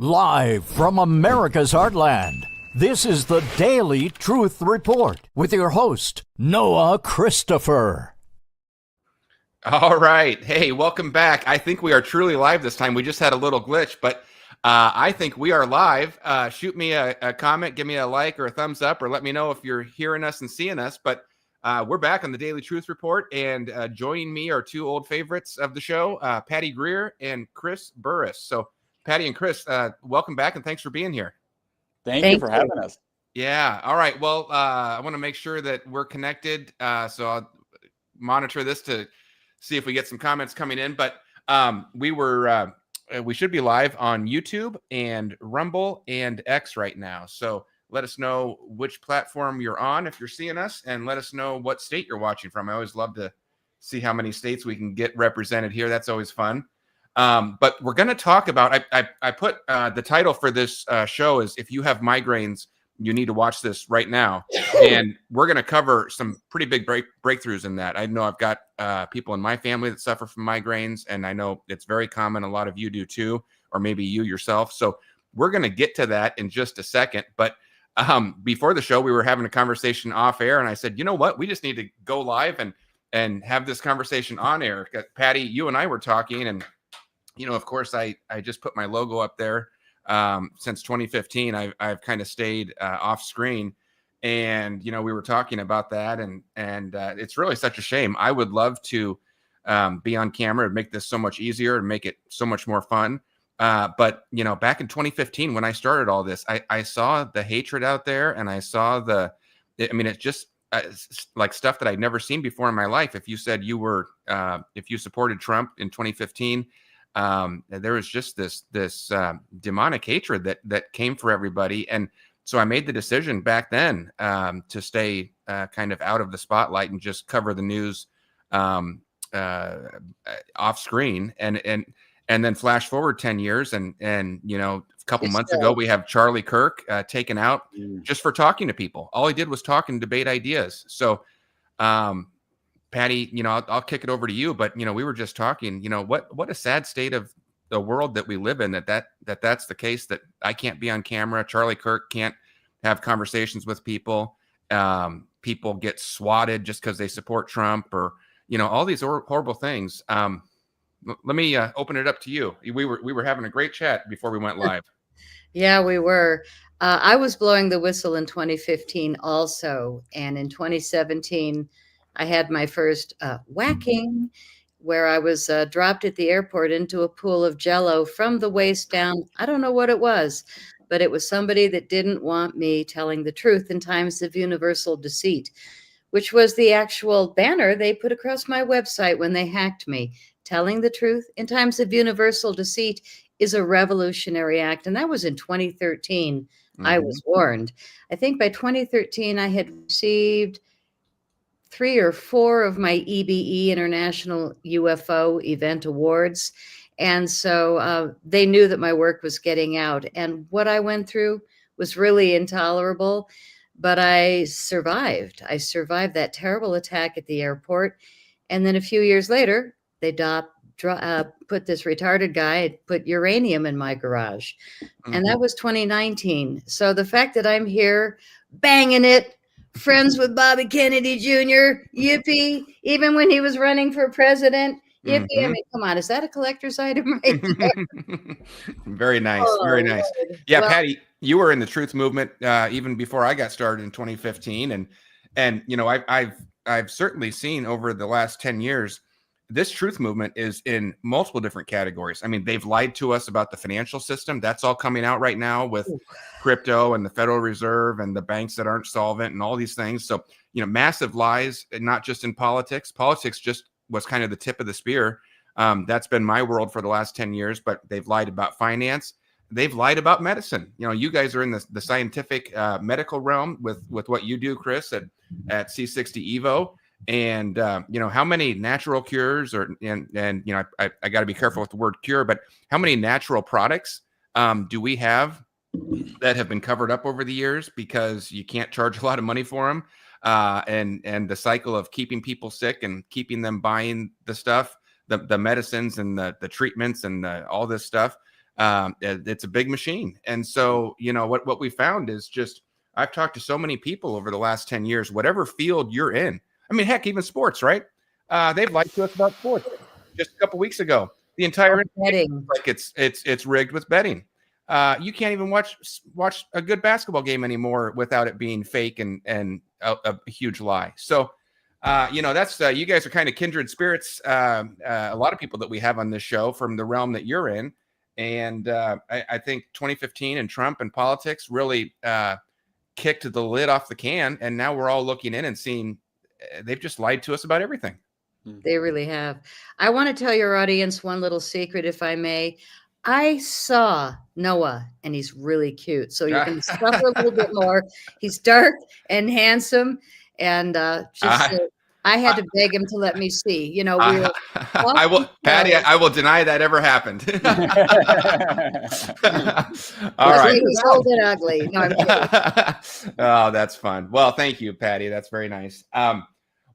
Live from America's heartland, this is the Daily Truth Report with your host, Noah Christopher. All right. Hey, welcome back. I think we are truly live this time. We just had a little glitch, but I think we are live. Shoot me a comment, give me a like or a thumbs up, or let me know if you're hearing us and seeing us. But we're back on the Daily Truth Report, and joining me are two old favorites of the show, Patty Greer and Chris Burris. So Patty and Chris, welcome back, and thanks for being here. Thank you for having us. Yeah. All right. Well, I want to make sure that we're connected, so I'll monitor this to see if we get some comments coming in. But we should be live on YouTube and Rumble and X right now. So let us know which platform you're on if you're seeing us, and let us know what state you're watching from. I always love to see how many states we can get represented here. That's always fun. But we're going to talk about, I put the title for this show is If You Have Migraines, You Need to Watch This Right Now. And we're going to cover some pretty big breakthroughs in that. I know I've got people in my family that suffer from migraines, and I know it's very common. A lot of you do too, or maybe you yourself. So we're going to get to that in just a second. But before the show, we were having a conversation off air, and I said, you know what? We just need to go live and have this conversation on air. Patty, you and I were talking, and you know, of course, I just put my logo up there. Since 2015, I've kind of stayed off screen, and you know, we were talking about that, and it's really such a shame. I would love to be on camera and make this so much easier and make it so much more fun. But you know, back in 2015, when I started all this, I saw the hatred out there, and I saw it's just like stuff that I'd never seen before in my life. If you said you were, if you supported Trump in 2015. There was just this demonic hatred that came for everybody. And so I made the decision back then to stay kind of out of the spotlight and just cover the news off screen. And then flash forward 10 years and you know, a couple months ago, we have Charlie Kirk taken out just for talking to people. All he did was talk and debate ideas. So Patty, you know, I'll kick it over to you, but you know, we were just talking, you know, what a sad state of the world that we live in, that's the case, that I can't be on camera. Charlie Kirk can't have conversations with people. People get swatted just because they support Trump, or, you know, all these horrible things. Let me open it up to you. We were having a great chat before we went live. Yeah, we were. I was blowing the whistle in 2015 also. And in 2017, I had my first whacking, where I was dropped at the airport into a pool of Jell-O from the waist down. I don't know what it was, but it was somebody that didn't want me telling the truth in times of universal deceit, which was the actual banner they put across my website when they hacked me. Telling the truth in times of universal deceit is a revolutionary act. And that was in 2013. Mm-hmm. I was warned. I think by 2013, I had received 3 or 4 of my EBE, International UFO Event Awards. And so they knew that my work was getting out. And what I went through was really intolerable, but I survived. I survived that terrible attack at the airport. And then a few years later, they put this retarded guy, put uranium in my garage. Mm-hmm. And that was 2019. So the fact that I'm here banging it, friends with Bobby Kennedy Jr., yippee, even when he was running for president, yippee. Mm-hmm. I mean, come on, is that a collector's item right there? Very nice, very nice. Yeah, well, Patty, you were in the truth movement even before I got started in 2015, and you know, I've certainly seen over the last 10 years, this truth movement is in multiple different categories. I mean, they've lied to us about the financial system. That's all coming out right now with crypto and the Federal Reserve and the banks that aren't solvent and all these things. So, you know, massive lies, and not just in politics. Politics just was kind of the tip of the spear. That's been my world for the last 10 years, but they've lied about finance. They've lied about medicine. You know, you guys are in the scientific medical realm with what you do, Chris, at C60 Evo. And, you know, how many natural cures and you know, I got to be careful with the word cure, but how many natural products do we have that have been covered up over the years because you can't charge a lot of money for them? And the cycle of keeping people sick and keeping them buying the stuff, the medicines and the treatments and all this stuff. It's a big machine. And so, what we found is just, I've talked to so many people over the last 10 years, whatever field you're in. I mean, heck, even sports, right? They've lied to us about sports just a couple weeks ago. The entire betting, like it's rigged with betting. You can't even watch a good basketball game anymore without it being fake and a huge lie. So, that's you guys are kind of kindred spirits. A lot of people that we have on this show from the realm that you're in, and I think 2015 and Trump and politics really kicked the lid off the can, and now we're all looking in and seeing they've just lied to us about everything. They really have. I want to tell your audience one little secret, if I may. I saw Noah, and he's really cute. So you're going to suffer a little bit more. He's dark and handsome, and I had to beg him to let me see. I will, Patty. I will deny that ever happened. All right. He's old and ugly. No, I'm kidding. Oh, that's fun. Well, thank you, Patty. That's very nice.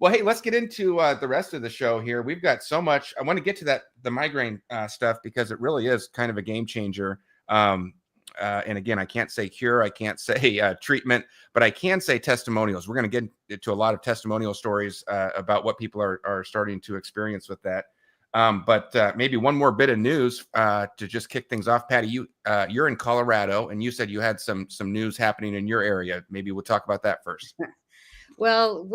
Well, hey, let's get into the rest of the show here. We've got so much. I want to get to the migraine stuff because it really is kind of a game changer. And again, I can't say cure, I can't say treatment, but I can say testimonials. We're going to get into a lot of testimonial stories about what people are starting to experience with that. But maybe one more bit of news to just kick things off. Patty, you're in Colorado, and you said you had some news happening in your area. Maybe we'll talk about that first. Well,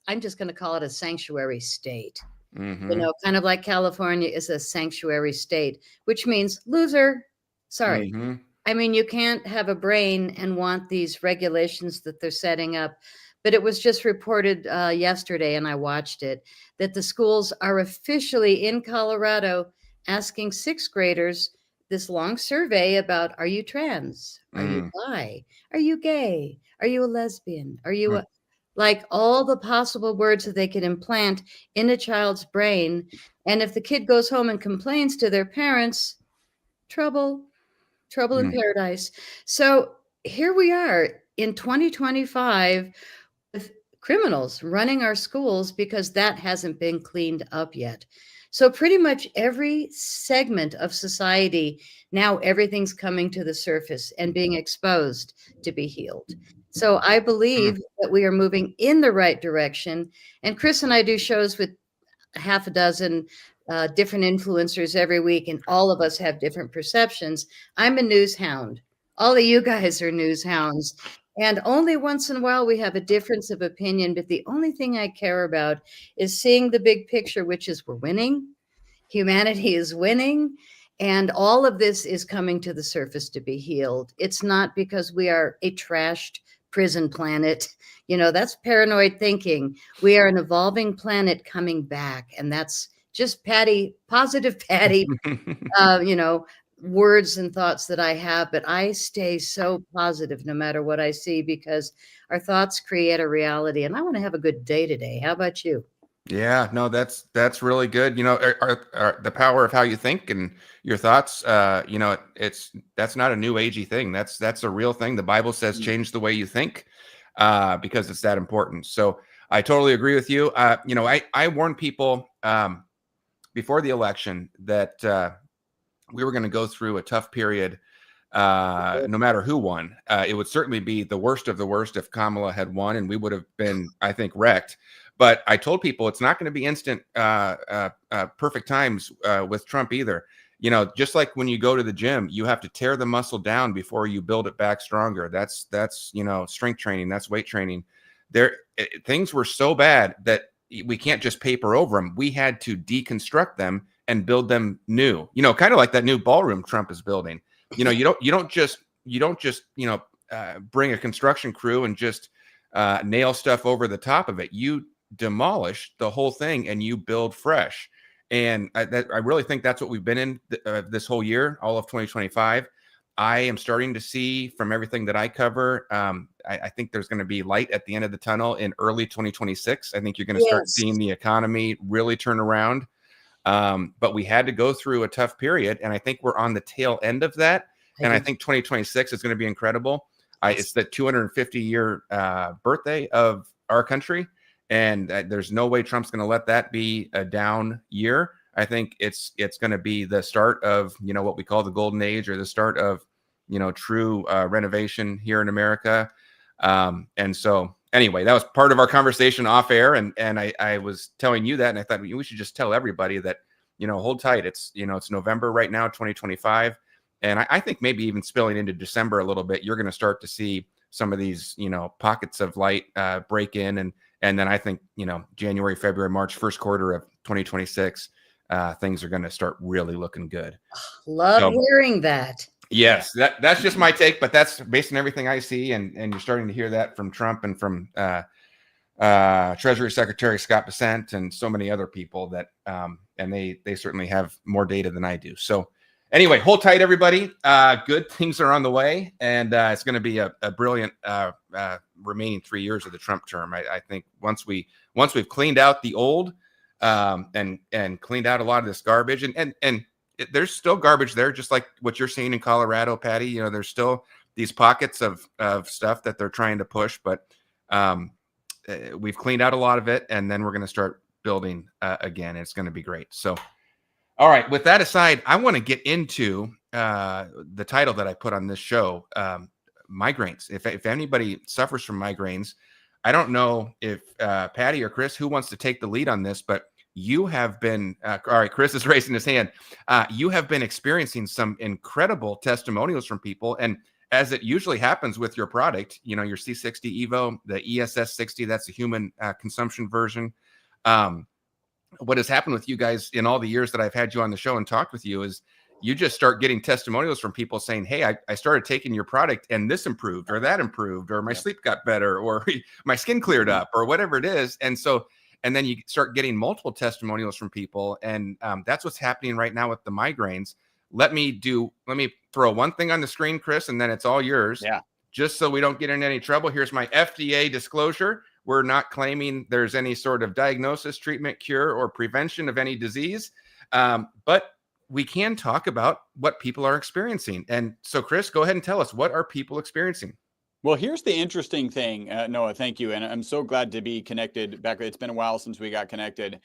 I'm just going to call it a sanctuary state. Mm-hmm. Kind of like California is a sanctuary state, which means loser. Sorry. Mm-hmm. I mean, you can't have a brain and want these regulations that they're setting up. But it was just reported yesterday, and I watched it, that the schools are officially in Colorado asking sixth graders this long survey about, are you trans? Are you bi? Are you gay? Are you a lesbian? Are you like all the possible words that they could implant in a child's brain. And if the kid goes home and complains to their parents, trouble in paradise. So here we are in 2025 with criminals running our schools because that hasn't been cleaned up yet. So pretty much every segment of society, now everything's coming to the surface and being exposed to be healed. So I believe that we are moving in the right direction. And Chris and I do shows with half a dozen different influencers every week, and all of us have different perceptions. I'm a news hound. All of you guys are news hounds. And only once in a while we have a difference of opinion. But the only thing I care about is seeing the big picture, which is we're winning. Humanity is winning. And all of this is coming to the surface to be healed. It's not because we are a trashed prison planet. That's paranoid thinking. We are an evolving planet coming back. And that's just positive Patty, words and thoughts that I have. But I stay so positive no matter what I see, because our thoughts create a reality. And I want to have a good day today. How about you? Yeah, no, that's really good. The power of how you think and your thoughts, that's not a new agey thing. That's a real thing. The Bible says change the way you think, because it's that important. So I totally agree with you. I warned people before the election that we were going to go through a tough period, no matter who won. It would certainly be the worst of the worst if Kamala had won, and we would have been, I think, wrecked. But I told people it's not going to be instant perfect times with Trump either. Just like when you go to the gym, you have to tear the muscle down before you build it back stronger. That's strength training. That's weight training. Things were so bad that we can't just paper over them. We had to deconstruct them and build them new. Kind of like that new ballroom Trump is building. You don't just bring a construction crew and just nail stuff over the top of it. You demolish the whole thing and you build fresh. And I really think that's what we've been in this whole year, all of 2025. I am starting to see from everything that I cover, I think there's going to be light at the end of the tunnel in early 2026. I think you're going to start seeing the economy really turn around. But we had to go through a tough period, and I think we're on the tail end of that. And I think 2026 is going to be incredible. It's the 250-year birthday of our country. And there's no way Trump's going to let that be a down year. I think it's going to be the start of, what we call the golden age, or the start of, true renovation here in America. And so anyway, that was part of our conversation off air. And I was telling you that, and I thought we should just tell everybody that, hold tight. It's, it's November right now, 2025. And I think maybe even spilling into December a little bit, you're going to start to see some of these, pockets of light break in. And then I think, January, February, March, first quarter of 2026, things are going to start really looking good. Love hearing that. Yes, that's just my take, but that's based on everything I see. And you're starting to hear that from Trump and from Treasury Secretary Scott Bessent and so many other people that, and they certainly have more data than I do. So anyway, hold tight, everybody. Good things are on the way, and it's going to be a brilliant remaining 3 years of the Trump term. I think once we've cleaned out the old and cleaned out a lot of this garbage, and there's still garbage there, just like what you're seeing in Colorado, Patty. There's still these pockets of stuff that they're trying to push, but we've cleaned out a lot of it, and then we're going to start building again. It's going to be great. So, all right. With that aside, I want to get into the title that I put on this show, migraines. If anybody suffers from migraines, I don't know if Patty or Chris, who wants to take the lead on this, but you have been, all right, Chris is raising his hand. You have been experiencing some incredible testimonials from people. And as it usually happens with your product, your C60 Evo, the ESS 60, that's the human consumption version. What has happened with you guys in all the years that I've had you on the show and talked with you is you just start getting testimonials from people saying, hey, I started taking your product and this improved or that improved, or my sleep got better, or my skin cleared up, or whatever it is. And then you start getting multiple testimonials from people. And that's what's happening right now with the migraines. Let me throw one thing on the screen, Chris, and then it's all yours. Yeah. Just so we don't get in any trouble. Here's my FDA disclosure. We're not claiming there's any sort of diagnosis, treatment, cure, or prevention of any disease. But we can talk about what people are experiencing. And so, Chris, go ahead and tell us, what are people experiencing? Well, here's the interesting thing, Noah, thank you. And I'm so glad to be connected back. It's been a while since we got connected.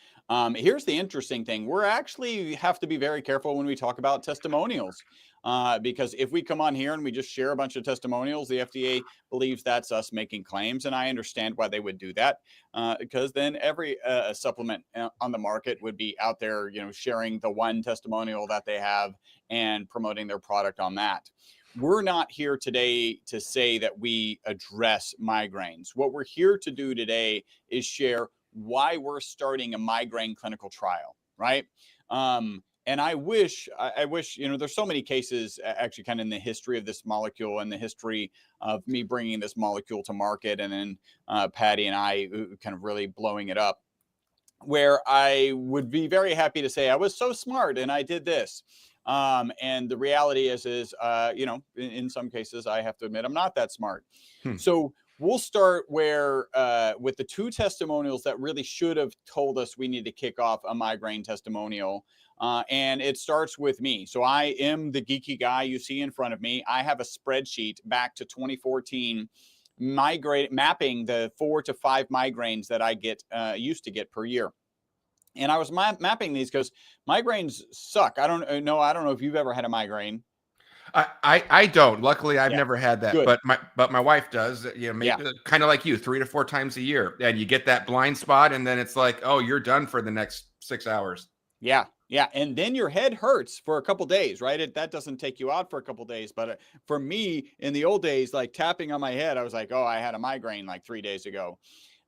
Here's the interesting thing. We're actually have to be very careful when we talk about testimonials, because if we come on here and we just share a bunch of testimonials, the FDA believes that's us making claims. And I understand why they would do that, because then every supplement on the market would be out there, sharing the one testimonial that they have and promoting their product on that. We're not here today to say that we address migraines. What we're here to do today is share why we're starting a migraine clinical trial, right? And I wish, there's so many cases actually kind of in the history of this molecule and the history of me bringing this molecule to market, and then Patty and I kind of really blowing it up, where I would be very happy to say I was so smart and I did this. And the reality is, in some cases, I have to admit, I'm not that smart. So we'll start with the two testimonials that really should have told us we need to kick off a migraine testimonial. And it starts with me. So I am the geeky guy you see in front of me. I have a spreadsheet back to 2014, mapping the 4 to 5 migraines that I used to get per year. And I was mapping these because migraines suck. I don't know if you've ever had a migraine. I don't. Luckily, I've never had that. Good. But my wife does. Kind of like you, 3 to 4 times a year, and you get that blind spot, and then it's like, oh, you're done for the next 6 hours. Yeah, and then your head hurts for a couple days, right? That doesn't take you out for a couple days, but for me, in the old days, like tapping on my head, I was like, oh, I had a migraine like 3 days ago.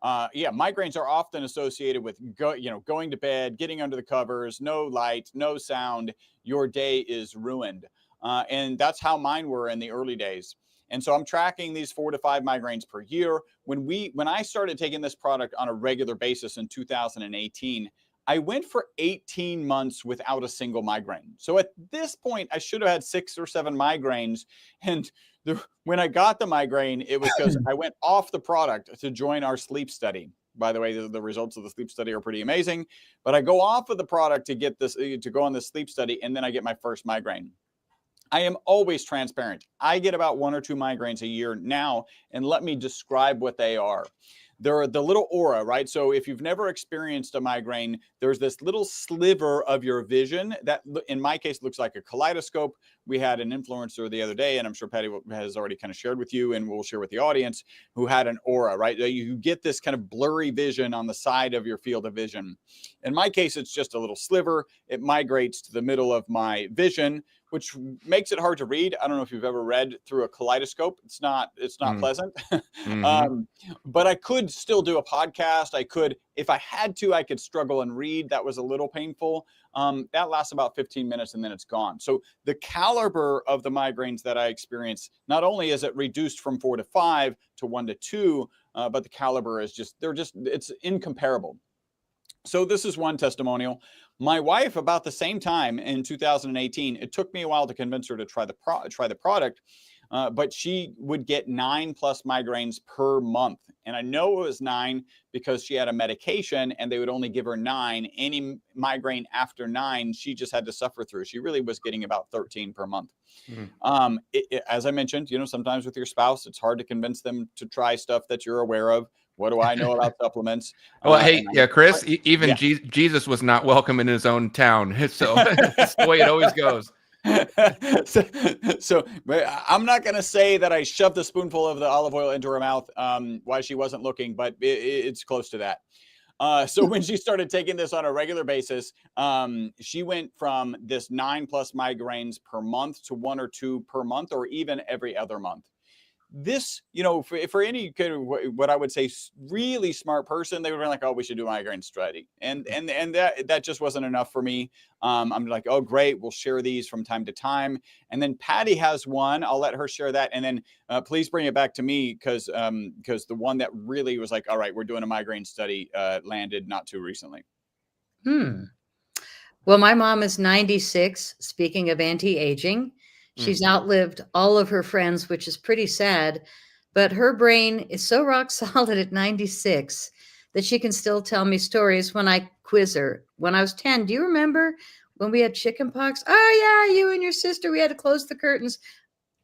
Migraines are often associated with going to bed, getting under the covers, no light, no sound. Your day is ruined. And that's how mine were in the early days. And so I'm tracking these 4 to 5 migraines per year. When I started taking this product on a regular basis in 2018, I went for 18 months without a single migraine. So at this point, I should have had 6 or 7 migraines. And when I got the migraine, it was because I went off the product to join our sleep study. By the way, the results of the sleep study are pretty amazing. But I go off of the product to go on the sleep study, and then I get my first migraine. I am always transparent. I get about 1 or 2 migraines a year now, and let me describe what they are. they're the little aura, right? So if you've never experienced a migraine, there's this little sliver of your vision that, in my case, looks like a kaleidoscope. We had an influencer the other day, and I'm sure Patty has already kind of shared with you, and we'll share with the audience, who had an aura, right? You get this kind of blurry vision on the side of your field of vision. In my case, it's just a little sliver. It migrates to the middle of my vision, which makes it hard to read. I don't know if you've ever read through a kaleidoscope. It's not pleasant. But I could still do a podcast. I could, if I had to, I could struggle and read. That was a little painful. That lasts about 15 minutes and then it's gone. So the caliber of the migraines that I experience, not only is it reduced from 4 to 5 to 1 to 2, but the caliber is it's incomparable. So this is one testimonial. My wife, about the same time in 2018, it took me a while to convince her to try the product, but she would get 9+ migraines per month. And I know it was 9 because she had a medication and they would only give her 9. Any migraine after 9, she just had to suffer through. She really was getting about 13 per month. As I mentioned, sometimes with your spouse, it's hard to convince them to try stuff that you're aware of. What do I know about supplements? Well, hey, Chris, even Jesus was not welcome in his own town. So that's the way it always goes. So I'm not going to say that I shoved a spoonful of the olive oil into her mouth while she wasn't looking, but it's close to that. So when she started taking this on a regular basis, she went from this 9+ migraines per month to 1 or 2 per month, or even every other month. This, for any kind of what I would say really smart person, they would be like, oh, we should do a migraine study. And that just wasn't enough for me. I'm like, oh, great. We'll share these from time to time. And then Patty has one. I'll let her share that. And then please bring it back to me because the one that really was like, all right, we're doing a migraine study landed not too recently. Well, my mom is 96. Speaking of anti-aging, she's outlived all of her friends, which is pretty sad. But her brain is so rock solid at 96 that she can still tell me stories when I quiz her. When I was 10, do you remember when we had chickenpox? Oh, yeah, you and your sister, we had to close the curtains.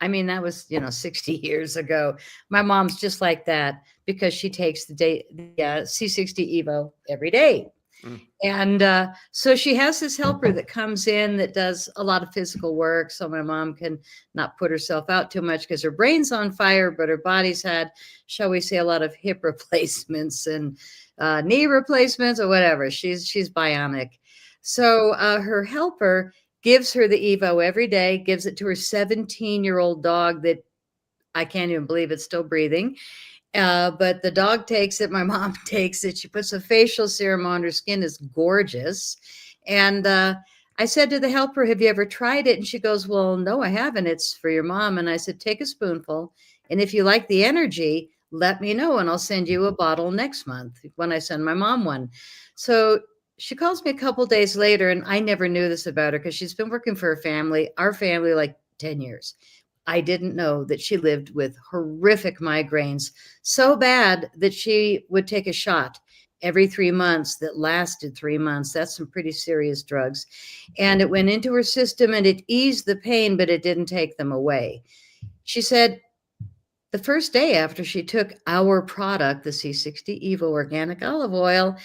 I mean, that was, 60 years ago. My mom's just like that because she takes the C60 Evo every day. And so she has this helper that comes in that does a lot of physical work. So my mom can not put herself out too much because her brain's on fire, but her body's had, shall we say, a lot of hip replacements and knee replacements or whatever. She's bionic. So her helper gives her the Evo every day, gives it to her 17-year-old dog that I can't even believe it's still breathing. But the dog takes it. My mom takes it. She puts a facial serum on. Her skin is gorgeous. And I said to the helper, have you ever tried it? And she goes, well, no, I haven't. It's for your mom. And I said, take a spoonful. And if you like the energy, let me know. And I'll send you a bottle next month when I send my mom one. So she calls me a couple days later. And I never knew this about her because she's been working for our family, like 10 years. I didn't know that she lived with horrific migraines, so bad that she would take a shot every 3 months that lasted 3 months. That's some pretty serious drugs. And it went into her system and it eased the pain, but it didn't take them away. She said the first day after she took our product, the C60 Evo Organic Olive Oil,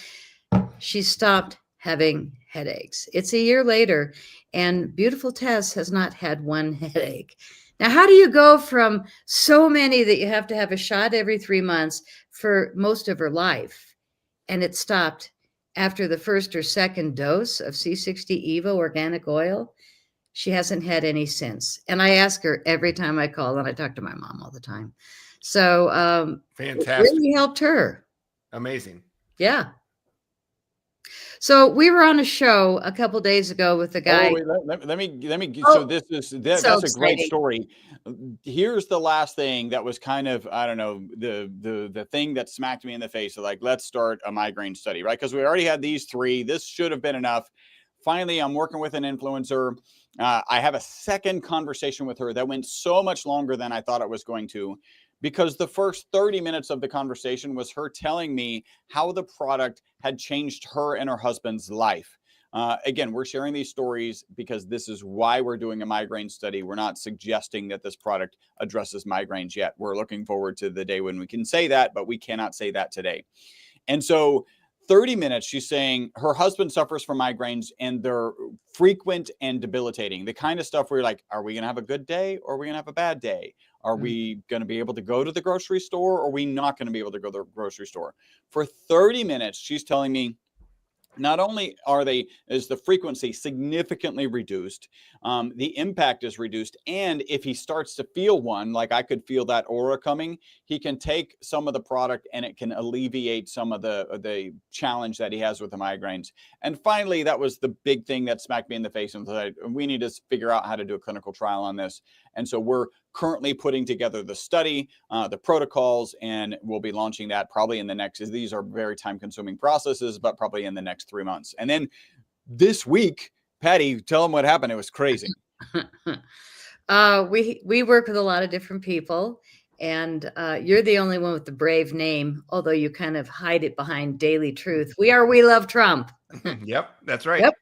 she stopped having headaches. It's a year later, and beautiful Tess has not had one headache. Now, how do you go from so many that you have to have a shot every 3 months for most of her life? And it stopped after the first or second dose of C60 Evo Organic Oil. She hasn't had any since. And I ask her every time I call, and I talk to my mom all the time. So fantastic. It really helped her. Amazing. Yeah. So we were on a show a couple days ago with the guy. Oh, wait, let me. So that's a great story. Here's the last thing that was kind of, I don't know, the thing that smacked me in the face. So like, let's start a migraine study, right? Because we already had these 3. This should have been enough. Finally, I'm working with an influencer. I have a second conversation with her that went so much longer than I thought it was going to. Because the first 30 minutes of the conversation was her telling me how the product had changed her and her husband's life. Again, we're sharing these stories because this is why we're doing a migraine study. We're not suggesting that this product addresses migraines yet. We're looking forward to the day when we can say that, but we cannot say that today. And so 30 minutes, she's saying her husband suffers from migraines and they're frequent and debilitating. The kind of stuff where you're like, are we going to have a good day or are we going to have a bad day? Are we going to be able to go to the grocery store or are we not going to be able to go to the grocery store? For 30 minutes, she's telling me, not only is the frequency significantly reduced, the impact is reduced. And if he starts to feel one, like I could feel that aura coming, he can take some of the product and it can alleviate some of the challenge that he has with the migraines. And finally, that was the big thing that smacked me in the face and said, we need to figure out how to do a clinical trial on this. And so we're currently putting together the study, the protocols, and we'll be launching that probably in the next, these are very time consuming processes, but probably in the next 3 months. And then this week, Patty, tell them what happened. It was crazy. We work with a lot of different people, and you're the only one with the brave name, although you kind of hide it behind Daily Truth. We love Trump. Yep, that's right. Yep.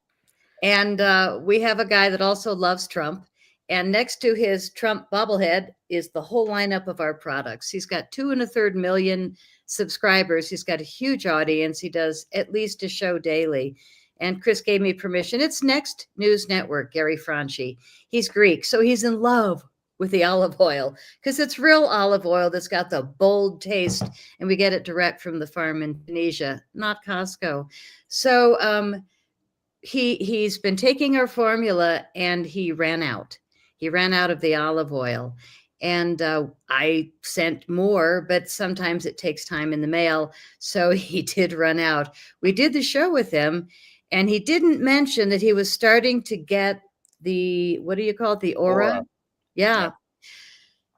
And we have a guy that also loves Trump. And next to his Trump bobblehead is the whole lineup of our products. He's got 2.25 million subscribers. He's got a huge audience. He does at least a show daily. And Chris gave me permission. It's Next News Network, Gary Franchi. He's Greek, so he's in love with the olive oil because it's real olive oil that's got the bold taste, and we get it direct from the farm in Tunisia, not Costco. So he's been taking our formula, and he ran out. He ran out of the olive oil, and I sent more, but sometimes it takes time in the mail. So he did run out. We did the show with him, and he didn't mention that he was starting to get the, what do you call it? The aura. Yeah.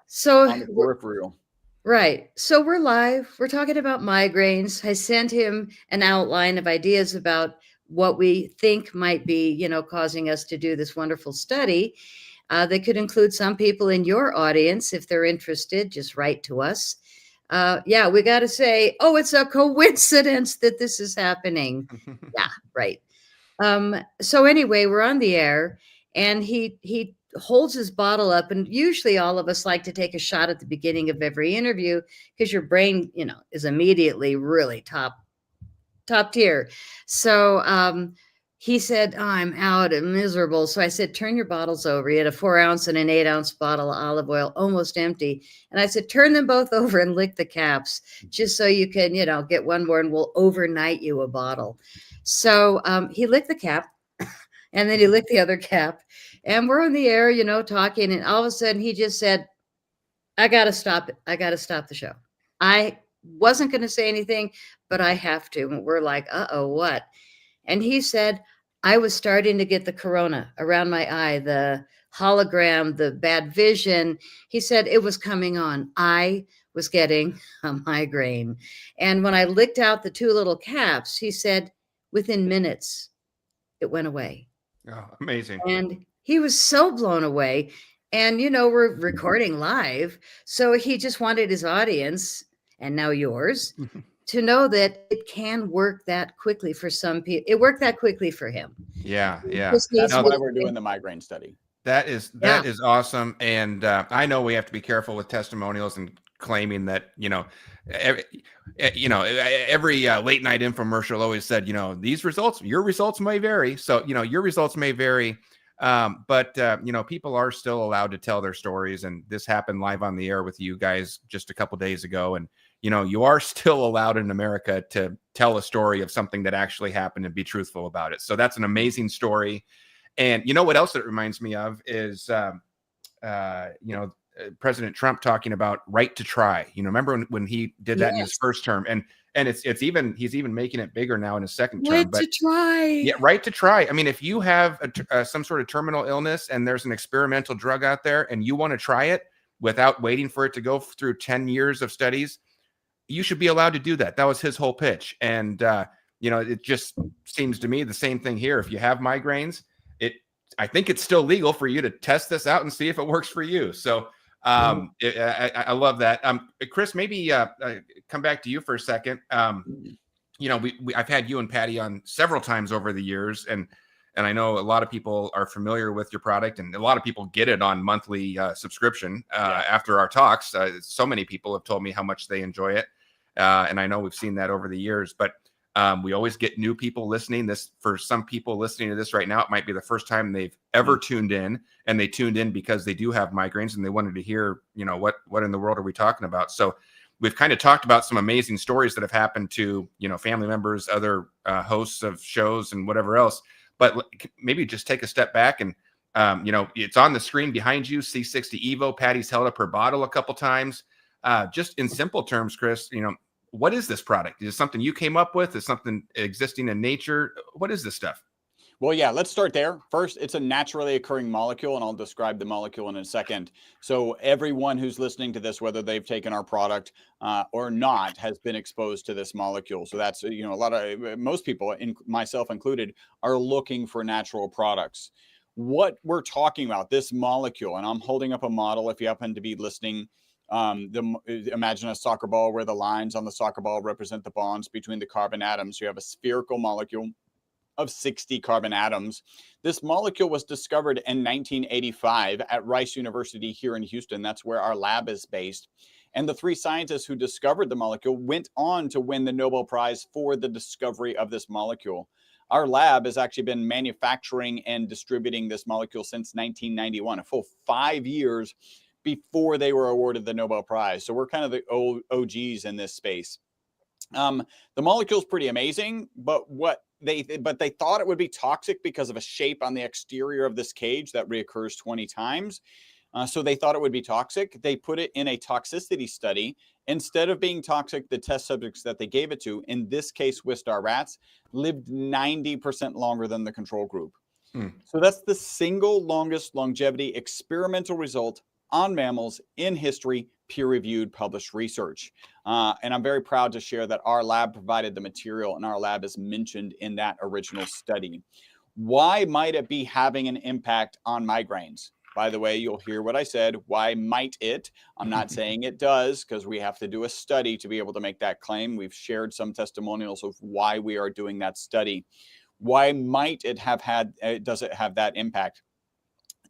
So on the peripheral. Right. So we're live. We're talking about migraines. I sent him an outline of ideas about what we think might be, causing us to do this wonderful study. They could include some people in your audience. If they're interested, just write to us. We got to say, oh, it's a coincidence that this is happening. Yeah, right. So anyway, we're on the air, and he holds his bottle up, and usually all of us like to take a shot at the beginning of every interview because your brain, is immediately really top tier. So he said, oh, I'm out and miserable. So I said, turn your bottles over. He had a 4-ounce and an 8-ounce bottle of olive oil, almost empty. And I said, turn them both over and lick the caps just so you can, get one more, and we'll overnight you a bottle. So he licked the cap, and then he licked the other cap, and we're on the air, talking. And all of a sudden he just said, I got to stop it. I got to stop the show. I wasn't going to say anything, but I have to. And we're like, uh-oh, what? And he said, I was starting to get the corona around my eye, the hologram, the bad vision. He said it was coming on. I was getting a migraine. And when I licked out the 2 little caps, he said, within minutes, it went away. Oh, amazing. And he was so blown away. And, we're recording live. So he just wanted his audience, and now yours, to know that it can work that quickly for some people. It worked that quickly for him. Yeah. That's why we're doing the migraine study. That is awesome. And I know we have to be careful with testimonials and claiming that, every late night infomercial always said, your results may vary. So, your results may vary. But people are still allowed to tell their stories. And this happened live on the air with you guys just a couple days ago. And, you are still allowed in America to tell a story of something that actually happened and be truthful about it. So that's an amazing story. And what else it reminds me of is, President Trump talking about right to try. Remember when he did that in his first term, and he's even making it bigger now in his second term. Right to try. Yeah, right to try. I mean, if you have some sort of terminal illness and there's an experimental drug out there and you want to try it without waiting for it to go through 10 years of studies, you should be allowed to do that. That was his whole pitch. And, it just seems to me the same thing here. If you have migraines, I think it's still legal for you to test this out and see if it works for you. So I love that. Chris, maybe come back to you for a second. I've had you and Patty on several times over the years, and And I know a lot of people are familiar with your product, and a lot of people get it on monthly subscription after our talks. So many people have told me how much they enjoy it. And I know we've seen that over the years, but we always get new people listening. For some people listening to this right now, it might be the first time they've ever tuned in, and they tuned in because they do have migraines and they wanted to hear, what in the world are we talking about? So we've kind of talked about some amazing stories that have happened to, family members, other hosts of shows and whatever else. But maybe just take a step back and, it's on the screen behind you, C60 Evo. Patty's held up her bottle a couple times. Just in simple terms, Chris, what is this product? Is it something you came up with? Is it something existing in nature? What is this stuff? Well, yeah, let's start there. First, it's a naturally occurring molecule, and I'll describe the molecule in a second. So everyone who's listening to this, whether they've taken our product or not, has been exposed to this molecule. So that's, most people, myself included, are looking for natural products. What we're talking about, this molecule, and I'm holding up a model if you happen to be listening. Imagine a soccer ball where the lines on the soccer ball represent the bonds between the carbon atoms. You have a spherical molecule of 60 carbon atoms. This molecule was discovered in 1985 at Rice University here in Houston. That's where our lab is based. And the three scientists who discovered the molecule went on to win the Nobel Prize for the discovery of this molecule. Our lab has actually been manufacturing and distributing this molecule since 1991, a full 5 years before they were awarded the Nobel Prize. So we're kind of the OGs in this space. The molecule is pretty amazing, but they thought it would be toxic because of a shape on the exterior of this cage that reoccurs 20 times. So they thought it would be toxic. They put it in a toxicity study. Instead of being toxic, the test subjects that they gave it to, in this case, Wistar rats, lived 90% longer than the control group. So that's the single longest longevity experimental result on mammals in history, peer-reviewed, published research. And I'm very proud to share that our lab provided the material, and our lab is mentioned in that original study. Why might it be having an impact on migraines? By the way, you'll hear what I said. Why might it? I'm not saying it does, because we have to do a study to be able to make that claim. We've shared some testimonials of why we are doing that study. Why might it have does it have that impact?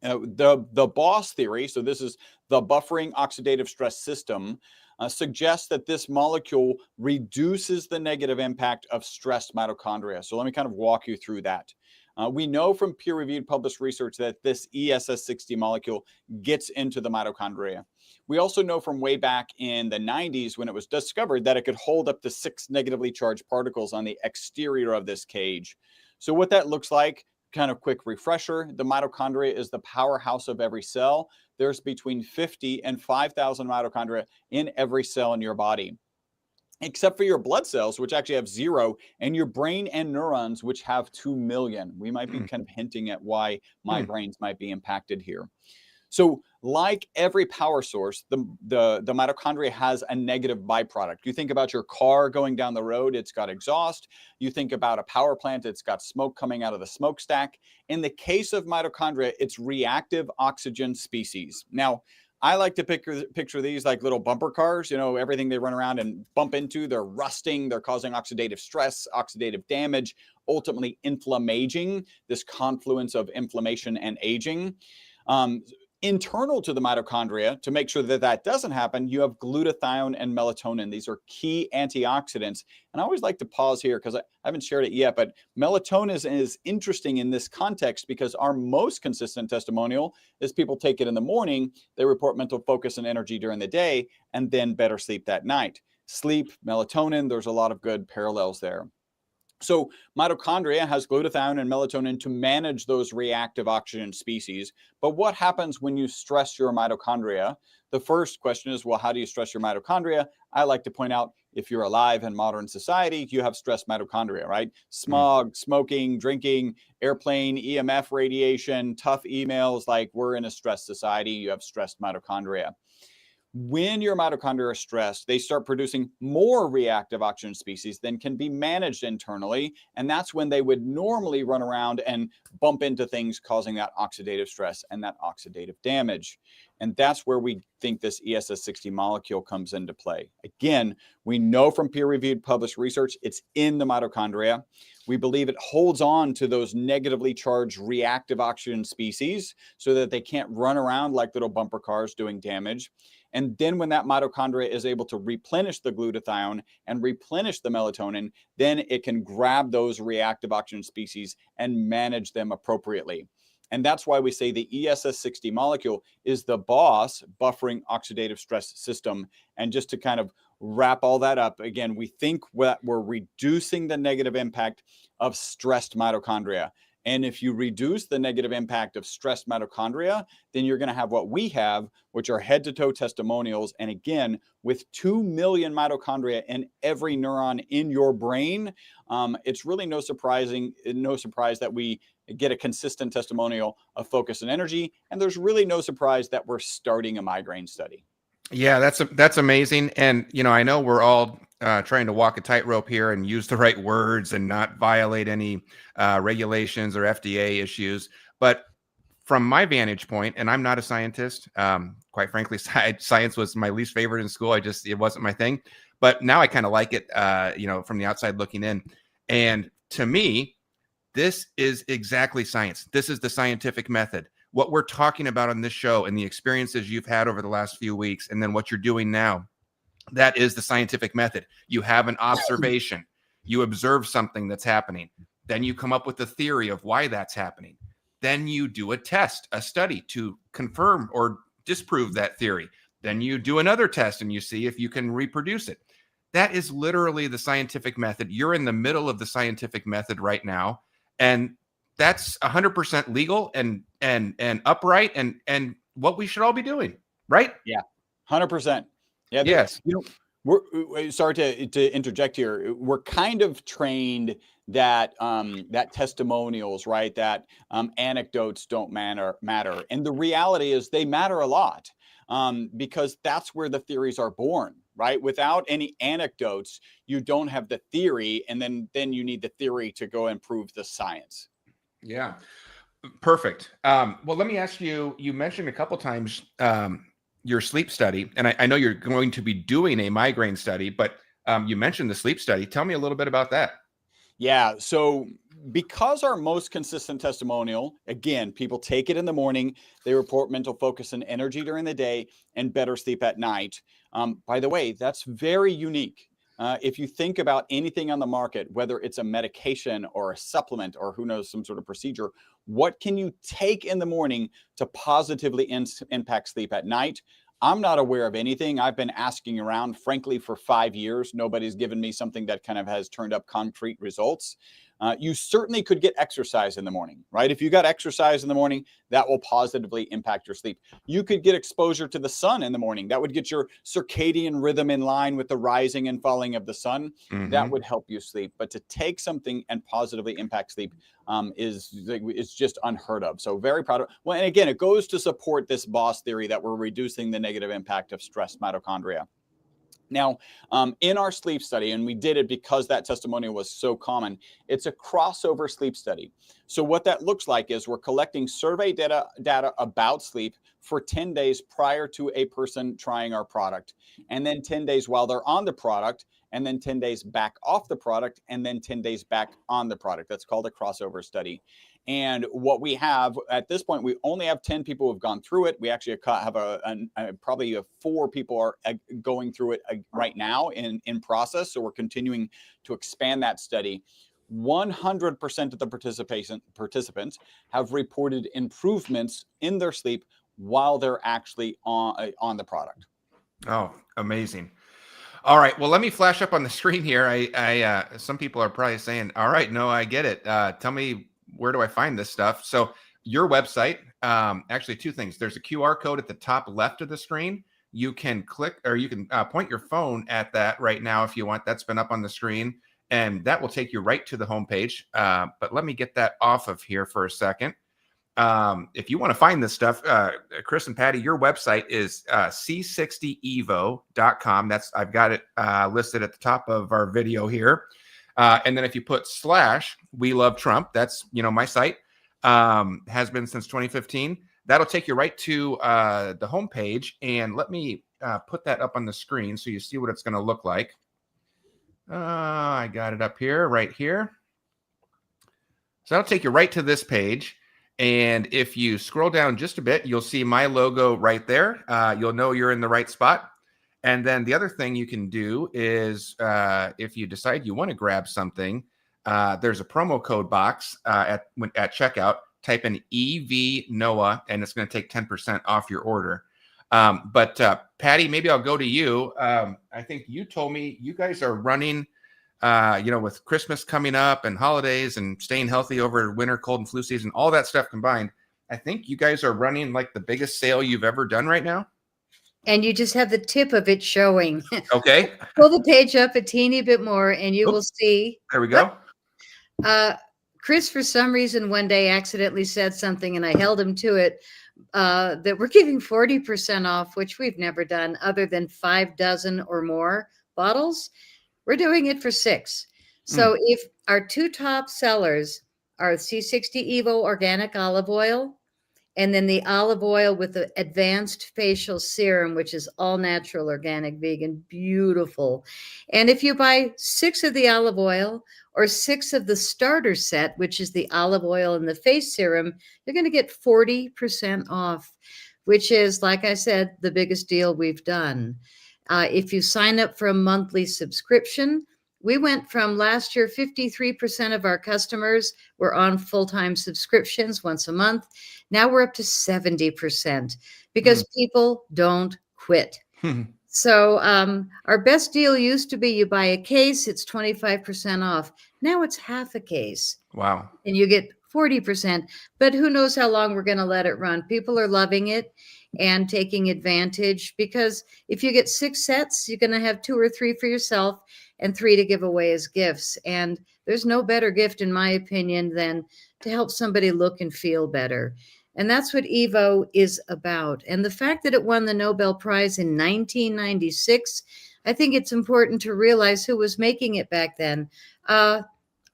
The BOSS theory, so this is the buffering oxidative stress system, suggests that this molecule reduces the negative impact of stressed mitochondria. So let me kind of walk you through that. We know from peer-reviewed published research that this ESS60 molecule gets into the mitochondria. We also know from way back in the 90s when it was discovered that it could hold up to 6 negatively charged particles on the exterior of this cage. So what that looks like, kind of quick refresher, the mitochondria is the powerhouse of every cell. There's between 50 and 5,000 mitochondria in every cell in your body, except for your blood cells, which actually have 0, and your brain and neurons, which have 2 million. We might be kind of hinting at why migraines might be impacted here. So like every power source, the mitochondria has a negative byproduct. You think about your car going down the road, it's got exhaust. You think about a power plant, it's got smoke coming out of the smokestack. In the case of mitochondria, it's reactive oxygen species. Now, I like to picture these like little bumper cars, everything they run around and bump into, they're rusting, they're causing oxidative stress, oxidative damage, ultimately inflammaging, this confluence of inflammation and aging. Internal to the mitochondria, to make sure that that doesn't happen, you have glutathione and melatonin. These are key antioxidants. And I always like to pause here because I haven't shared it yet, but melatonin is interesting in this context because our most consistent testimonial is people take it in the morning, they report mental focus and energy during the day, and then better sleep that night. Sleep, melatonin, there's a lot of good parallels there. So mitochondria has glutathione and melatonin to manage those reactive oxygen species. But what happens when you stress your mitochondria? The first question is, well, how do you stress your mitochondria? I like to point out, if you're alive in modern society, you have stressed mitochondria, right? Smog, smoking, drinking, airplane, EMF radiation, tough emails, like we're in a stressed society, you have stressed mitochondria. When your mitochondria are stressed, they start producing more reactive oxygen species than can be managed internally. And that's when they would normally run around and bump into things causing that oxidative stress and that oxidative damage. And that's where we think this ESS60 molecule comes into play. Again, we know from peer-reviewed published research, it's in the mitochondria. We believe it holds on to those negatively charged reactive oxygen species so that they can't run around like little bumper cars doing damage. And then when that mitochondria is able to replenish the glutathione and replenish the melatonin, then it can grab those reactive oxygen species and manage them appropriately. And that's why we say the ESS60 molecule is the boss buffering oxidative stress system. And just to kind of wrap all that up, again, we think that we're reducing the negative impact of stressed mitochondria. And if you reduce the negative impact of stressed mitochondria, then you're going to have what we have, which are head-to-toe testimonials. And again, with 2 million mitochondria in every neuron in your brain, it's really no surprise that we get a consistent testimonial of focus and energy. And there's really no surprise that we're starting a migraine study. Yeah, that's amazing. And, I know we're all trying to walk a tightrope here and use the right words and not violate any regulations or FDA issues. But from my vantage point, and I'm not a scientist, quite frankly, science was my least favorite in school. It wasn't my thing. But now I kind of like it, from the outside looking in. And to me, this is exactly science. This is the scientific method. What we're talking about on this show and the experiences you've had over the last few weeks, and then what you're doing now, that is the scientific method. You have an observation. You observe something that's happening. Then you come up with a theory of why that's happening. Then you do a test, a study to confirm or disprove that theory. Then you do another test and you see if you can reproduce it. That is literally the scientific method. You're in the middle of the scientific method right now. And that's 100% legal and upright and what we should all be doing, right? Yeah, 100%. Yeah. Yes. We're sorry to interject here. We're kind of trained that that testimonials, right? That anecdotes don't matter. And the reality is they matter a lot because that's where the theories are born, right? Without any anecdotes, you don't have the theory, and then you need the theory to go and prove the science. Yeah, perfect. Well, let me ask you, you mentioned a couple times your sleep study, and I know you're going to be doing a migraine study, but you mentioned the sleep study. Tell me a little bit about that. Yeah. So because our most consistent testimonial, again, people take it in the morning, they report mental focus and energy during the day and better sleep at night. By the way, that's very unique. If you think about anything on the market, whether it's a medication or a supplement or who knows, some sort of procedure, what can you take in the morning to positively impact sleep at night? I'm not aware of anything. I've been asking around, frankly, for 5 years. Nobody's given me something that kind of has turned up concrete results. You certainly could get exercise in the morning, right? If you got exercise in the morning, that will positively impact your sleep. You could get exposure to the sun in the morning. That would get your circadian rhythm in line with the rising and falling of the sun. Mm-hmm. That would help you sleep. But to take something and positively impact sleep is just unheard of. So very proud of. Well, and again, it goes to support this boss theory that we're reducing the negative impact of stressed mitochondria. Now, in our sleep study, and we did it because that testimonial was so common, it's a crossover sleep study. So what that looks like is we're collecting survey data about sleep for 10 days prior to a person trying our product, and then 10 days while they're on the product, and then 10 days back off the product, and then 10 days back on the product. That's called a crossover study. And what we have at this point, we only have 10 people who've gone through it. We actually have probably 4 people are going through it right now in process. So we're continuing to expand that study. 100% of the participants have reported improvements in their sleep while they're actually on the product. Oh, amazing. All right. Well, let me flash up on the screen here. I some people are probably saying, all right, no, I get it. Tell me, where do I find this stuff? So your website, actually 2 things. There's a QR code at the top left of the screen. You can click, or you can point your phone at that right now if you want. That's been up on the screen, and that will take you right to the homepage. But let me get that off of here for a second. If you want to find this stuff, Chris and Patty, your website is c60evo.com. I've got it listed at the top of our video here. And then if you put / We Love Trump, that's, my site, has been since 2015. That'll take you right to the homepage. And let me put that up on the screen so you see what it's going to look like. I got it up here, right here. So that'll take you right to this page. And if you scroll down just a bit, you'll see my logo right there. You'll know you're in the right spot. And then the other thing you can do is if you decide you want to grab something, there's a promo code box at checkout. Type in EV Noah, and it's going to take 10% off your order. But Patty, maybe I'll go to you. I think you told me you guys are running, with Christmas coming up and holidays and staying healthy over winter, cold and flu season, all that stuff combined. I think you guys are running like the biggest sale you've ever done right now. And you just have the tip of it showing. Okay. Pull the page up a teeny bit more and you will see. There we go. Chris, for some reason, one day accidentally said something and I held him to it, that we're giving 40% off, which we've never done other than 5 dozen or more bottles. We're doing it for 6. So if our 2 top sellers are C60 Evo organic olive oil, and then the olive oil with the advanced facial serum, which is all natural, organic, vegan, beautiful. And if you buy 6 of the olive oil or 6 of the starter set, which is the olive oil and the face serum, you're going to get 40% off, which is, like I said, the biggest deal we've done. If you sign up for a monthly subscription, we went from last year, 53% of our customers were on full-time subscriptions once a month. Now we're up to 70% because people don't quit. So our best deal used to be you buy a case, it's 25% off. Now it's half a case. Wow. And you get 40%, but who knows how long we're going to let it run. People are loving it and taking advantage, because if you get 6 sets, you're going to have 2 or 3 for yourself and 3 to give away as gifts. And there's no better gift, in my opinion, than to help somebody look and feel better. And that's what Evo is about. And the fact that it won the Nobel Prize in 1996, I think it's important to realize who was making it back then.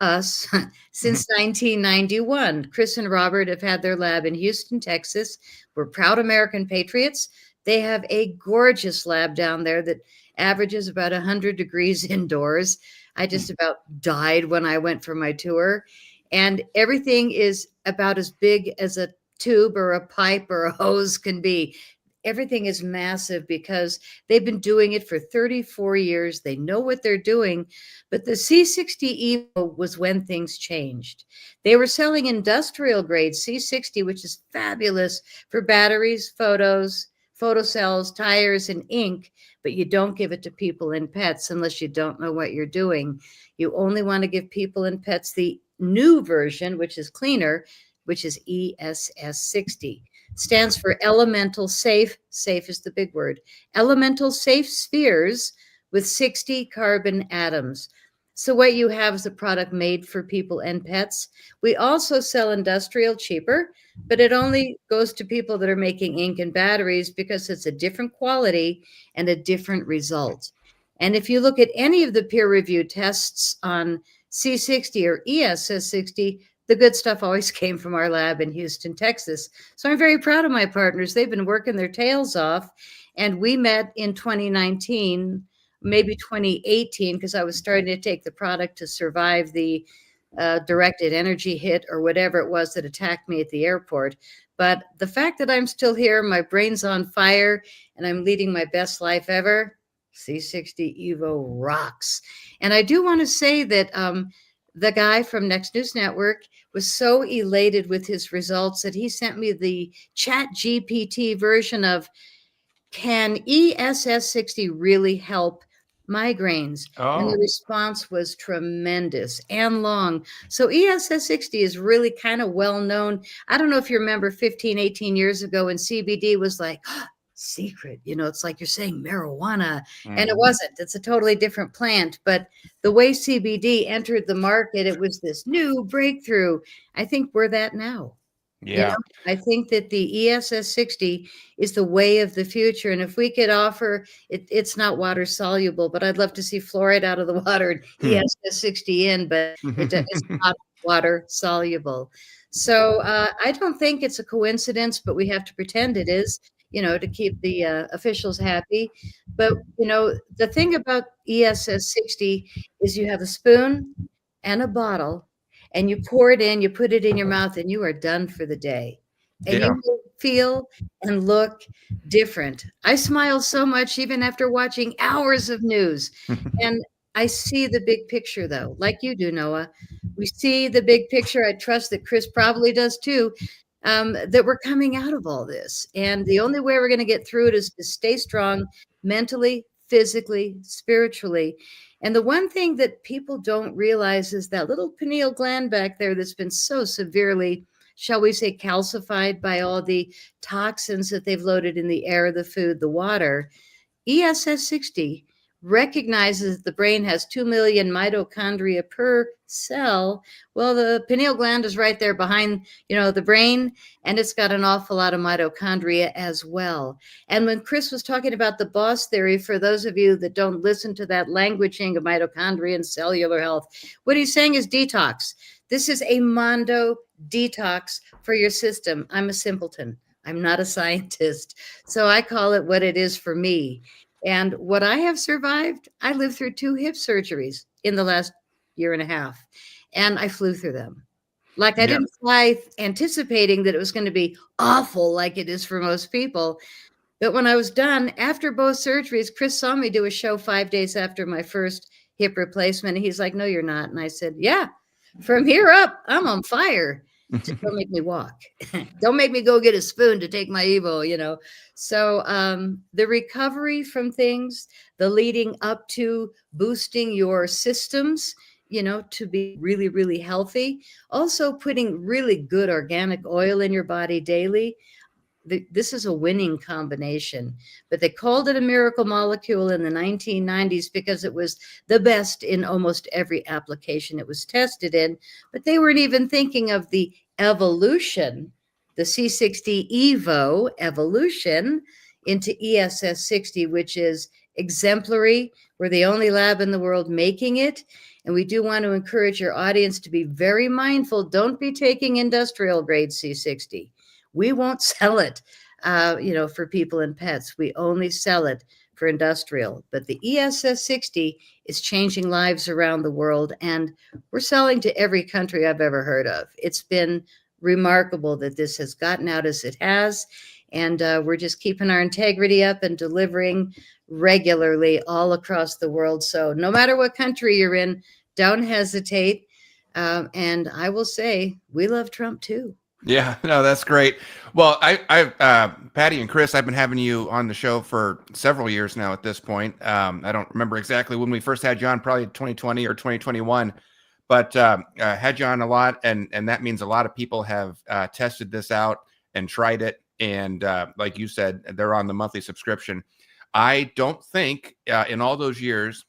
Us. Since 1991. Chris and Robert have had their lab in Houston, Texas. We're proud American patriots. They have a gorgeous lab down there that averages about 100 degrees indoors. I just about died when I went for my tour. And everything is about as big as a tube or a pipe or a hose can be. Everything is massive because they've been doing it for 34 years. They know what they're doing. But the C60 Evo was when things changed. They were selling industrial grade C60, which is fabulous for batteries, photos, photocells, tires, and ink, but you don't give it to people and pets unless you don't know what you're doing. You only want to give people and pets the new version, which is cleaner, which is ESS60. Stands for elemental safe. Safe is the big word. Elemental safe spheres with 60 carbon atoms. So what you have is a product made for people and pets. We also sell industrial cheaper, but it only goes to people that are making ink and batteries because it's a different quality and a different result. And if you look at any of the peer-reviewed tests on C60 or ESS60, the good stuff always came from our lab in Houston, Texas. So I'm very proud of my partners. They've been working their tails off. And we met in 2019, maybe 2018, because I was starting to take the product to survive the directed energy hit or whatever it was that attacked me at the airport. But the fact that I'm still here, my brain's on fire, and I'm leading my best life ever, C60 Evo rocks. And I do want to say that the guy from Next News Network was so elated with his results that he sent me the Chat GPT version of, can ESS60 really help migraines? And the response was tremendous and long. So ESS60 is really kind of well known. I don't know if you remember 15, 18 years ago when CBD was like, secret, it's like you're saying marijuana, and it wasn't. It's a totally different plant. But the way CBD entered the market, it was this new breakthrough. I think we're that now. Yeah. I think that the ESS60 is the way of the future. And if we could offer it's not water soluble, but I'd love to see fluoride out of the water and ESS60 in, but it's not water soluble. So I don't think it's a coincidence, but we have to pretend it is, to keep the officials happy. But, the thing about ESS 60 is you have a spoon and a bottle, and you pour it in, you put it in your mouth, and you are done for the day. And Yeah. you will feel and look different. I smile so much even after watching hours of news. And I see the big picture, though, like you do, Noah. We see the big picture. I trust that Chris probably does too, that we're coming out of all this. And the only way we're going to get through it is to stay strong mentally, physically, spiritually. And the one thing that people don't realize is that little pineal gland back there that's been so severely, shall we say, calcified by all the toxins that they've loaded in the air, the food, the water. ESS 60 recognizes the brain has 2 million mitochondria per cell. Well, the pineal gland is right there behind, the brain, and it's got an awful lot of mitochondria as well. And when Chris was talking about the boss theory, for those of you that don't listen to that languaging of mitochondria and cellular health, what he's saying is detox. This is a mondo detox for your system. I'm a simpleton. I'm not a scientist. So I call it what it is for me. And what I have survived, I lived through 2 hip surgeries in the last year and a half, and I flew through them. Like I Yeah. didn't fly anticipating that it was going to be awful like it is for most people. But when I was done, after both surgeries, Chris saw me do a show 5 days after my first hip replacement. And he's like, "No, you're not." And I said, "Yeah, from here up, I'm on fire. Just don't make me walk. Don't make me go get a spoon to take my Evo." So the recovery from things, the leading up to boosting your systems, to be really, really healthy. Also putting really good organic oil in your body daily. This is a winning combination, but they called it a miracle molecule in the 1990s because it was the best in almost every application it was tested in. But they weren't even thinking of the evolution, the C60 Evo evolution into ESS 60, which is exemplary. We're the only lab in the world making it. And we do want to encourage your audience to be very mindful. Don't be taking industrial grade C60. We won't sell it, for people and pets. We only sell it for industrial. But the ESS 60 is changing lives around the world, and we're selling to every country I've ever heard of. It's been remarkable that this has gotten out as it has, and we're just keeping our integrity up and delivering regularly all across the world. So no matter what country you're in, don't hesitate. And I will say, we love Trump too. Yeah, no, that's great. Well, Patty and Chris, I've been having you on the show for several years now at this point. I don't remember exactly when we first had you on, probably 2020 or 2021, but had you on a lot. And that means a lot of people have tested this out and tried it. And like you said, they're on the monthly subscription. I don't think in all those years,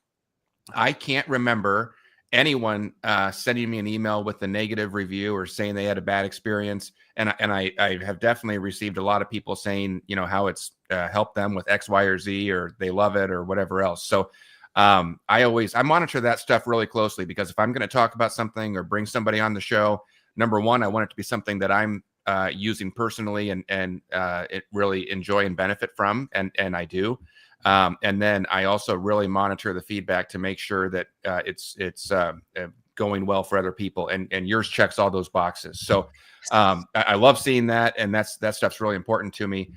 I can't remember anyone sending me an email with a negative review or saying they had a bad experience. And I have definitely received a lot of people saying, how it's helped them with X, Y, or Z, or they love it or whatever else. So I monitor that stuff really closely, because if I'm going to talk about something or bring somebody on the show, number one, I want it to be something that I'm using personally and it really enjoy and benefit from. And I do. And then I also really monitor the feedback to make sure that it's going well for other people, and yours checks all those boxes. So I love seeing that, and that stuff's really important to me.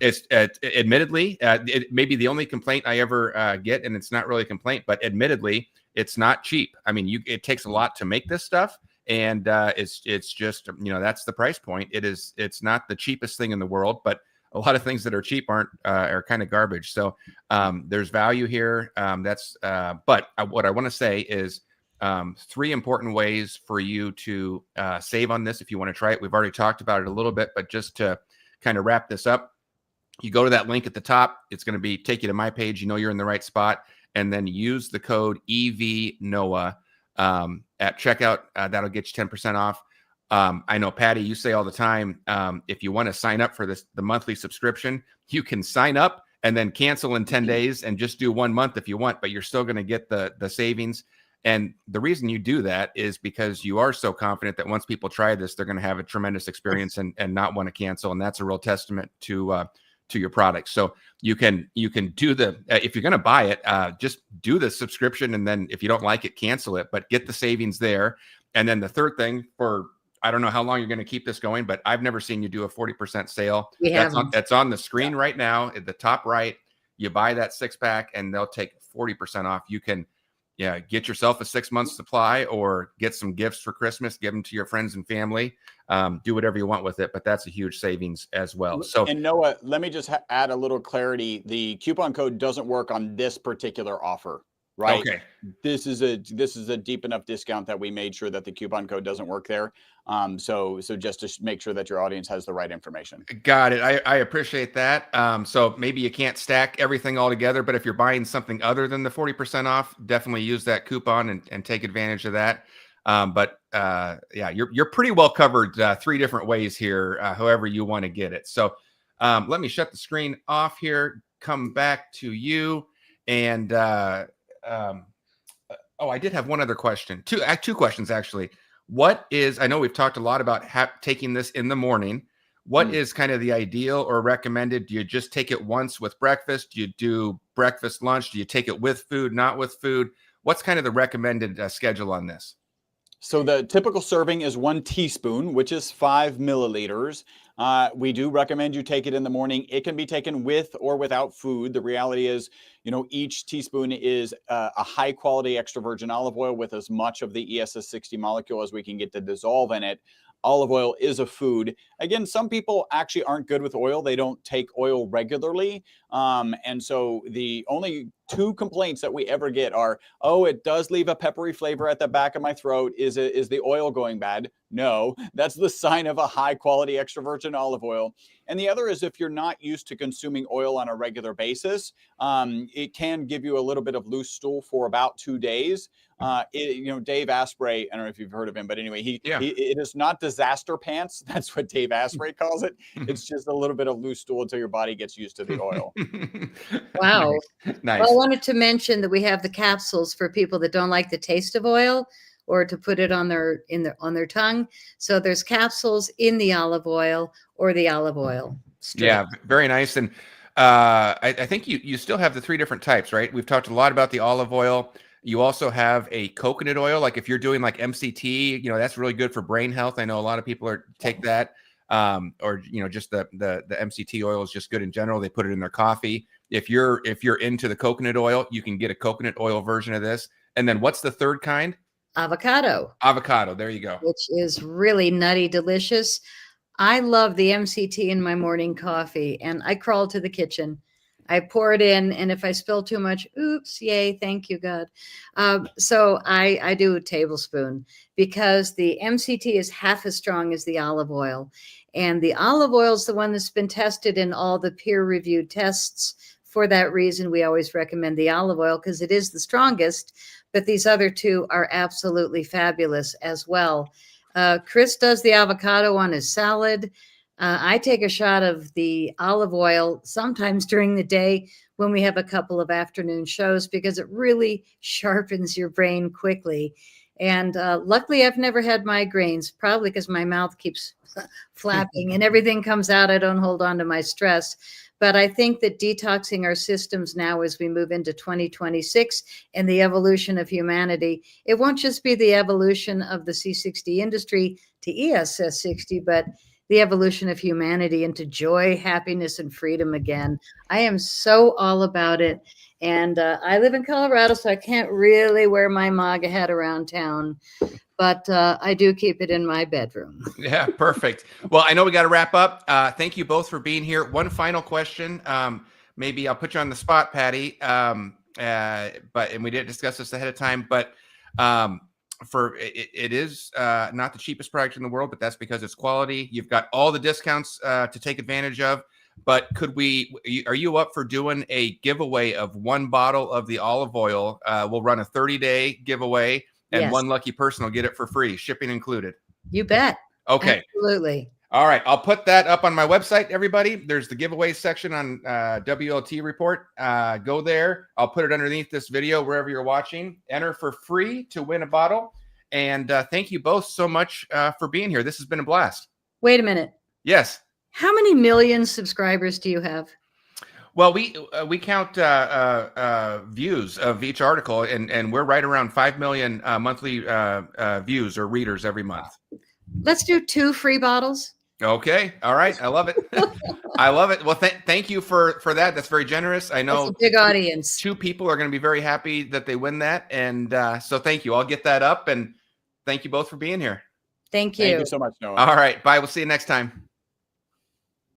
It's admittedly, it may be the only complaint I ever get, and it's not really a complaint, but admittedly, it's not cheap. I mean, it takes a lot to make this stuff, and it's just that's the price point. It's not the cheapest thing in the world, but a lot of things that are cheap are kind of garbage. So there's value here. But what I want to say is 3 important ways for you to save on this if you want to try it. We've already talked about it a little bit, but just to kind of wrap this up, you go to that link at the top. It's going to take you to my page. You're in the right spot, and then use the code EVNOAH at checkout. That'll get you 10% off. I know, Patty, you say all the time, if you want to sign up for the monthly subscription, you can sign up and then cancel in 10 days and just do 1 month if you want, but you're still going to get the savings. And the reason you do that is because you are so confident that once people try this, they're going to have a tremendous experience and not want to cancel. And that's a real testament to your product. So you can do the, if you're going to buy it, just do the subscription. And then if you don't like it, cancel it, but get the savings there. And then the third thing, for, I don't know how long you're going to keep this going, but I've never seen you do a 40% sale. That's on the screen right now at the top right. You buy that 6-pack and they'll take 40% off. You can get yourself a 6-month supply or get some gifts for Christmas, give them to your friends and family. Do whatever you want with it, but that's a huge savings as well. So, and Noah, let me just add a little clarity. The coupon code doesn't work on this particular offer, right? Okay. This is a deep enough discount that we made sure that the coupon code doesn't work there. So just to make sure that your audience has the right information. Got it. I appreciate that. So maybe you can't stack everything all together, but if you're buying something other than the 40% off, definitely use that coupon and take advantage of that. Yeah, you're pretty well covered 3 different ways here, however you want to get it. So let me shut the screen off here, come back to you. And I did have one other question. Two questions, actually. What is, I know we've talked a lot about taking this in the morning. What is kind of the ideal or recommended? Do you just take it once with breakfast? Do you do breakfast, lunch? Do you take it with food, not with food? What's kind of the recommended schedule on this? So the typical serving is 1 teaspoon, which is 5 milliliters. We do recommend you take it in the morning. It can be taken with or without food. The reality is, each teaspoon is a high quality extra virgin olive oil with as much of the ESS 60 molecule as we can get to dissolve in it. Olive oil is a food. Again, some people actually aren't good with oil. They don't take oil regularly. And so the only 2 complaints that we ever get are, oh, it does leave a peppery flavor at the back of my throat. Is the oil going bad? No, that's the sign of a high quality extra virgin olive oil. And the other is if you're not used to consuming oil on a regular basis, it can give you a little bit of loose stool for about 2 days. Dave Asprey, I don't know if you've heard of him, but anyway, it is not disaster pants. That's what Dave Asprey calls it. It's just a little bit of loose stool until your body gets used to the oil. Wow. Nice. Well, I wanted to mention that we have the capsules for people that don't like the taste of oil or to put it on their tongue. So there's capsules in the olive oil or the olive oil strip. Yeah, very nice. And I think you still have the 3 different types, right? We've talked a lot about the olive oil. You also have a coconut oil. Like if you're doing like MCT, that's really good for brain health. I know a lot of people take that. Or just the MCT oil is just good in general. They put it in their coffee. If you're into the coconut oil, you can get a coconut oil version of this. And then what's the third kind? Avocado. There you go. Which is really nutty delicious. I love the MCT in my morning coffee, and I crawl to the kitchen. I pour it in, and if I spill too much, oops, yay, thank you, God. So I do a tablespoon because the MCT is half as strong as the olive oil. And the olive oil is the one that's been tested in all the peer-reviewed tests. For that reason, we always recommend the olive oil because it is the strongest, but these other 2 are absolutely fabulous as well. Chris does the avocado on his salad. I take a shot of the olive oil sometimes during the day when we have a couple of afternoon shows because it really sharpens your brain quickly. And luckily, I've never had migraines, probably because my mouth keeps flapping and everything comes out. I don't hold on to my stress. But I think that detoxing our systems now as we move into 2026 and the evolution of humanity, it won't just be the evolution of the C60 industry to ESS 60, but the evolution of humanity into joy, happiness, and freedom again. I am so all about it. And I live in Colorado, so I can't really wear my MAGA hat around town. But I do keep it in my bedroom. Yeah, perfect. Well, I know we got to wrap up. Thank you both for being here. One final question. Maybe I'll put you on the spot, Patty. And we didn't discuss this ahead of time, but it is not the cheapest product in the world, but that's because it's quality. You've got all the discounts to take advantage of. But are you up for doing a giveaway of 1 bottle of the olive oil? We'll run a 30-day giveaway. And Yes. 1 lucky person will get it for free, shipping included. You bet. Okay. Absolutely. All right, I'll put that up on my website, everybody. There's the giveaway section on WLT Report. Go there. I'll put it underneath this video wherever you're watching. Enter for free to win a bottle. And thank you both so much for being here. This has been a blast. Wait a minute. Yes. How many million subscribers do you have? Well, we count views of each article, and we're right around 5 million monthly views or readers every month. Let's do 2 free bottles. Okay. All right. I love it. I love it. Well, thank you for that. That's very generous. I know that's a big audience. 2 people are going to be very happy that they win that. And so thank you. I'll get that up, and thank you both for being here. Thank you. Thank you so much, Noah. All right. Bye. We'll see you next time.